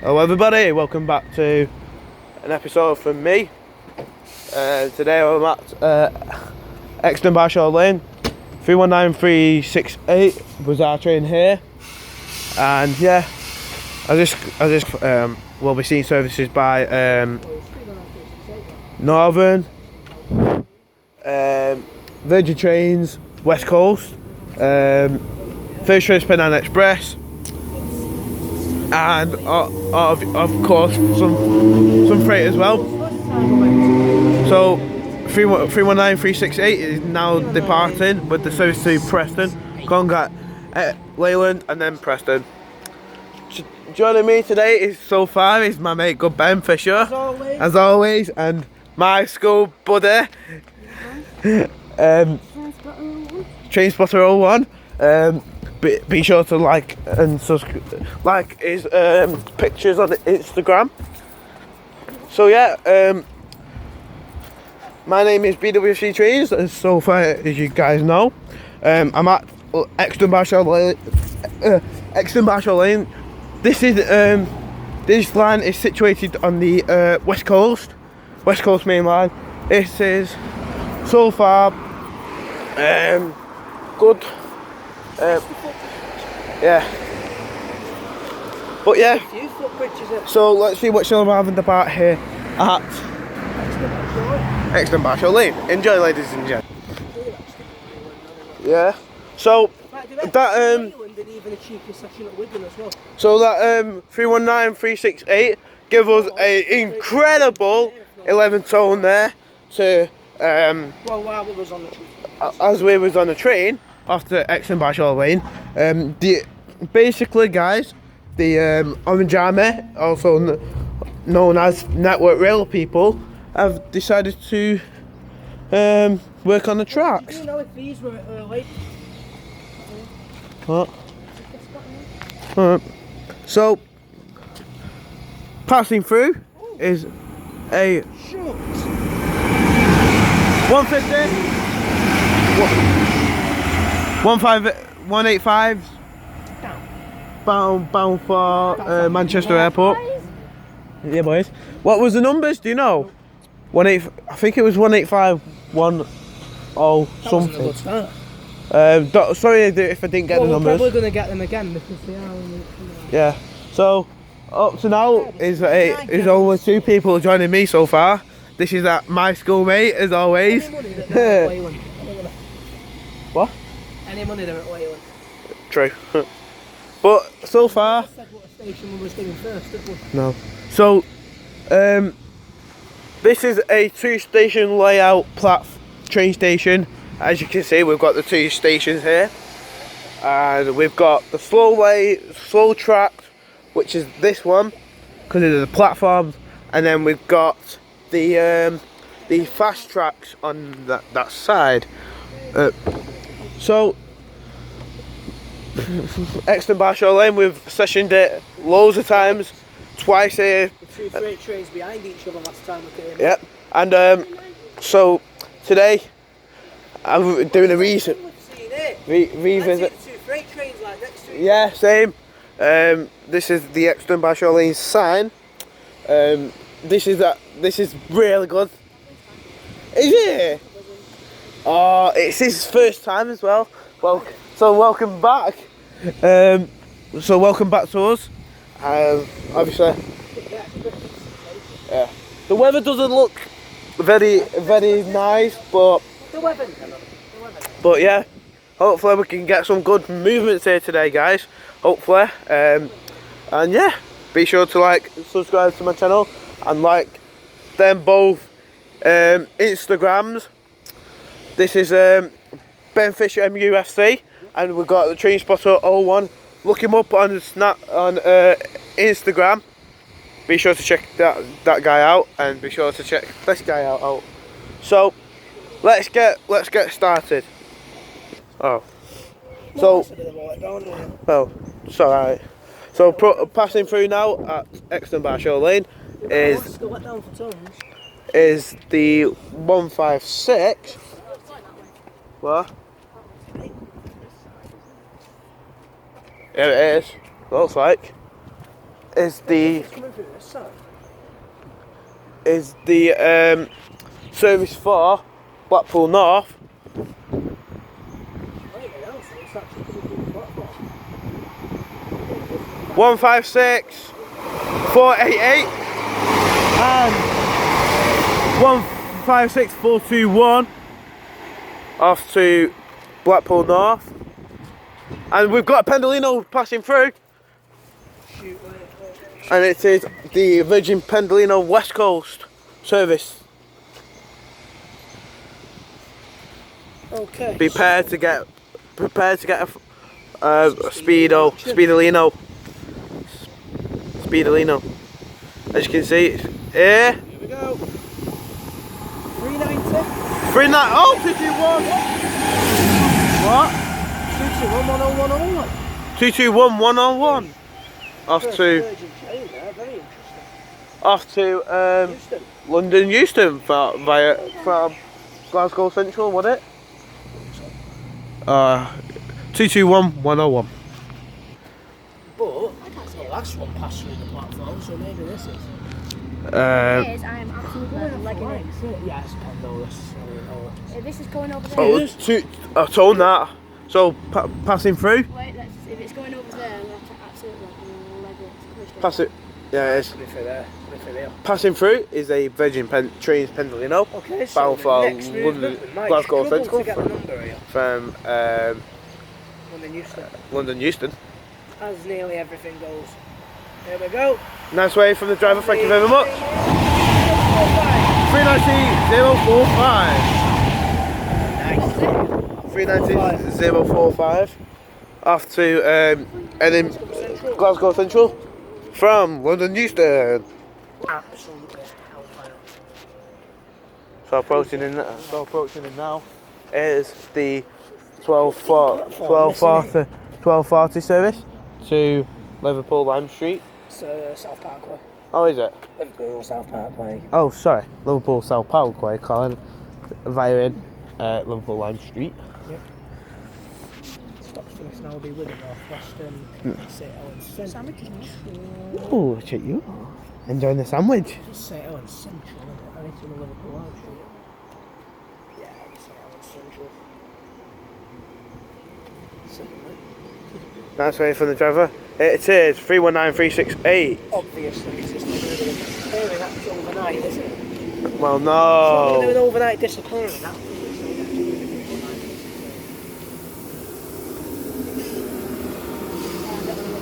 Hello everybody, welcome back to an episode from me. Today I'm at euxton Balshaw Lane. 319368 was our train here, and yeah, we'll be seeing services by Northern, Virgin Trains, West Coast, First Choice Penang Express, and of course some freight as well. So 319368 is now departing with the service to Preston, Congat, Leyland, and then Preston. Joining me today is so far is my mate Jakob.n.h as always, and my school buddy Train Spotter 01. Be sure to like and like his pictures on Instagram. So yeah, my name is BWC Trains, as so far as you guys know. I'm at euxton Balshaw Lane. This is this line is situated on the West Coast main line. This is so far good. Yeah. But yeah. So let's see what we're having about here at euxton Balshaw Lane. Enjoy, ladies and gentlemen. Yeah. So that so that 319368 give us an incredible 11 tone there to while we was on the train. As we was on the train after euxton Balshaw Lane. Basically guys, the Orange Army, also known as Network Rail people, have decided to work on the tracks. Do you know if these were late? What? So passing through is a 150 185 bound for Manchester Airport. Yeah, boys. What was the numbers? Do you know? I think it was 1851 something. Sorry if I didn't get the numbers. We're probably going to get them again because they are. Yeah. So up to now is only two people joining me so far. This is my schoolmate as always. What? Any money they're at Wayland. True. But so far. Said what station we was doing first, didn't we? No. So this is a two-station layout train station. As you can see, we've got the two stations here, and we've got the slow track, which is this one because of the platforms, and then we've got the fast tracks on that side. So euxton Balshaw Lane, we've sessioned it loads of times, twice here. The two freight trains behind each other last time we came. Yep. And so today I'm doing a revisit. Two freight trains like next to each other. Yeah, same. This is the euxton Balshaw Lane sign. This is really good. Is it? Oh, it's his first time as well. Well, so welcome back. So welcome back to us. Obviously, yeah. The weather doesn't look very nice, but yeah. Hopefully we can get some good movements here today, guys. Hopefully, and yeah, be sure to subscribe to my channel, and like them both Instagrams. This is Ben Fisher MUFC, and we've got the Train Spotter 01. Look him up on Instagram. Be sure to check that guy out, and be sure to check this guy out. So let's get started. Oh, so well, it's alright. So passing through now at euxton Balshaw Lane is the 156. What? Yeah, it is. Looks like. is the It's coming through this side. service for Blackpool North. Anything else? It's actually coming through the platform. 156 488 and 156 421 off to Blackpool North, and we've got a Pendolino passing through. Shoot, wait. And it is the Virgin Pendolino West Coast service. Okay. Prepared to get a Speedolino. As you can see, it's here. Here we go. 390. 390. Oh, 221. What? 221 101. 221 101. Off to Virgin chain there, very interesting. off to Houston. London Euston from Glasgow Central, was it? 221 101. But the last one passed through the platform, so maybe this is. It is, I am absolutely legging it. Yeah, it's Pandola's. This is going over there. Oh, I told that. So passing through. Wait, if it's going over there, that's absolutely leg it. Pass it. Yeah, it is. Coming through there. Passing through is a Virgin Trains Pendolino. Okay, so bound for next movement, we might Glasgow struggle Central to get the number here. from London Euston. As nearly everything goes. Here we go. Nice way from the driver, thank you very much. 390 045. 390 045. Off to Glasgow Central from London Euston. Absolutely hellfire. So approaching in now is the 1240 service to Liverpool Lime Street. It's South Parkway. Oh, is it? Liverpool South Parkway. Oh, sorry, Liverpool South Parkway, Colin, via Liverpool Lime Street. Yep. Stops for this now will be with the North Western. St. Helens Central. Oh, check you. Enjoying the sandwich. It's St. Helens Central, isn't it? And it's in the Liverpool Lime Street. Yeah, it's St. Helens Central. Nice way from the driver. It is 319368. Obviously, it's just not going to be disappearing. That's overnight, isn't it? Well, It's not going to be an no. overnight disappearing. That's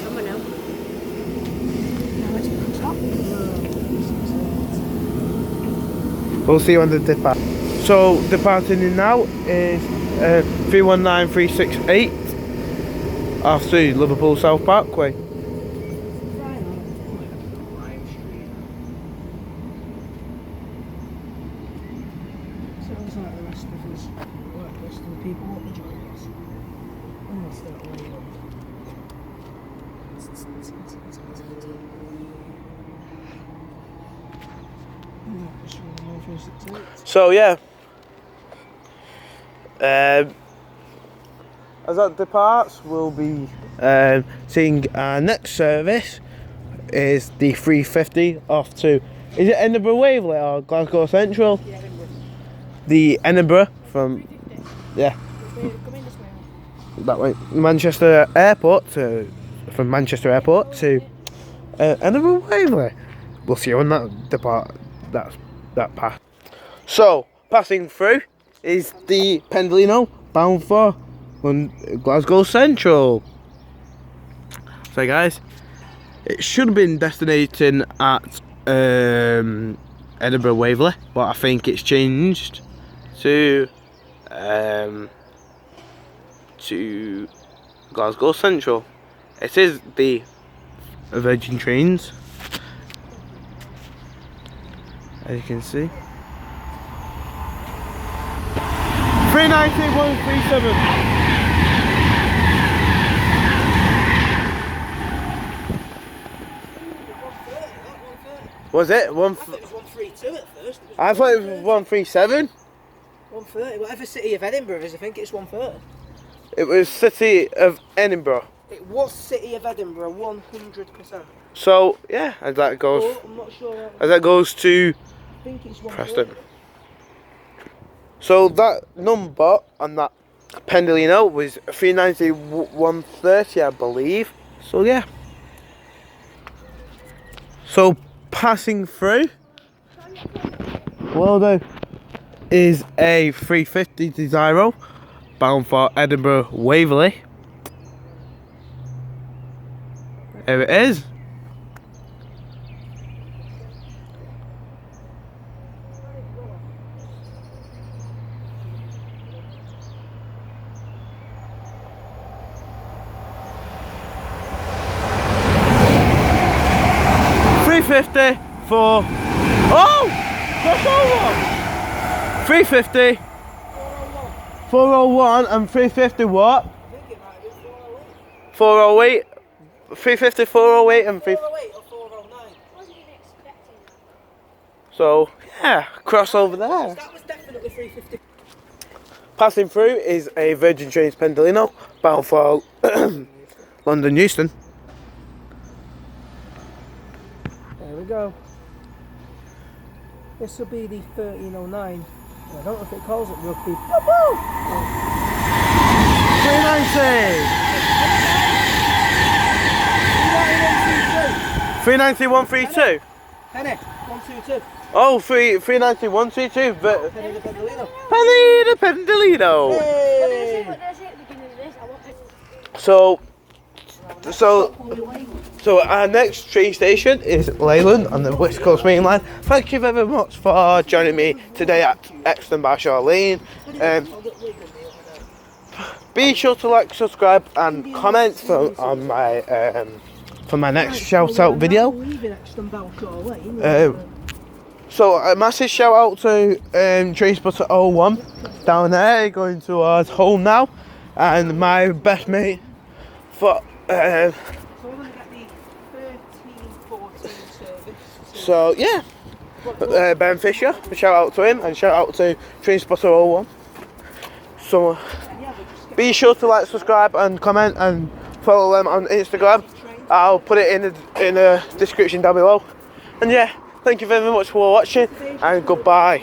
Come on now. We'll see when the depart. So departing in now is 319368 off to Liverpool South Parkway. Sounds like the rest of us work list of the people what the job is. Unless they're away. So yeah. As that departs, we'll be seeing our next service is the 350 off to, is it Edinburgh Waverley or Glasgow Central? Yeah, Edinburgh. The Edinburgh from, yeah, Come in this way. that way, Manchester Airport to, from Manchester Airport to Edinburgh Waverley. We'll see you on that depart, that path. So, passing through is the Pendolino bound for Glasgow Central. So guys, it should have been destinating at Edinburgh Waverley, but I think it's changed to Glasgow Central. It is the Virgin Trains, as you can see. 390-137. Was it? I thought it was 132 at first. I thought it was 137. 130. Whatever city of Edinburgh is, I think it's 130. It was City of Edinburgh. It was City of Edinburgh, 100%. So yeah, as that goes, Oh, I'm not sure. as that goes to I think it's 130. Preston. So that number on that Pendolino was 390 130, I believe. So yeah. So passing through, well though, is a 350 Desiro bound for Edinburgh Waverley. Here it is. $350 for, oh, crossover. 350, 401 and 350 what? I think it might be 408. 408, 350, 408 and 3. 408 or 409. Wasn't even expecting that. So yeah, crossover there. That was definitely 350. Passing through is a Virgin Trains Pendolino bound for London Euston. There we go. This will be the 1309. I don't know if it calls it rugby. 390. 390 132. Penny, 122. Oh, 390 132. But Penny the Pendolino. Penny the Pendolino. What did I say? Hey! What did I say at the beginning of this? I want it. So our next train station is Leyland on the West Coast Main Line. Thank you very much for joining me today at euxton Balshaw Lane. Be sure to like, subscribe and comment for my next shout out video. So a massive shout out to Transporter 01 down there going towards home now, and my best mate for so yeah, Ben Fisher, shout out to him, and shout out to Transporter 01. So be sure to like, subscribe and comment and follow them on Instagram. I'll put it in the description down below. And yeah, thank you very much for watching and goodbye.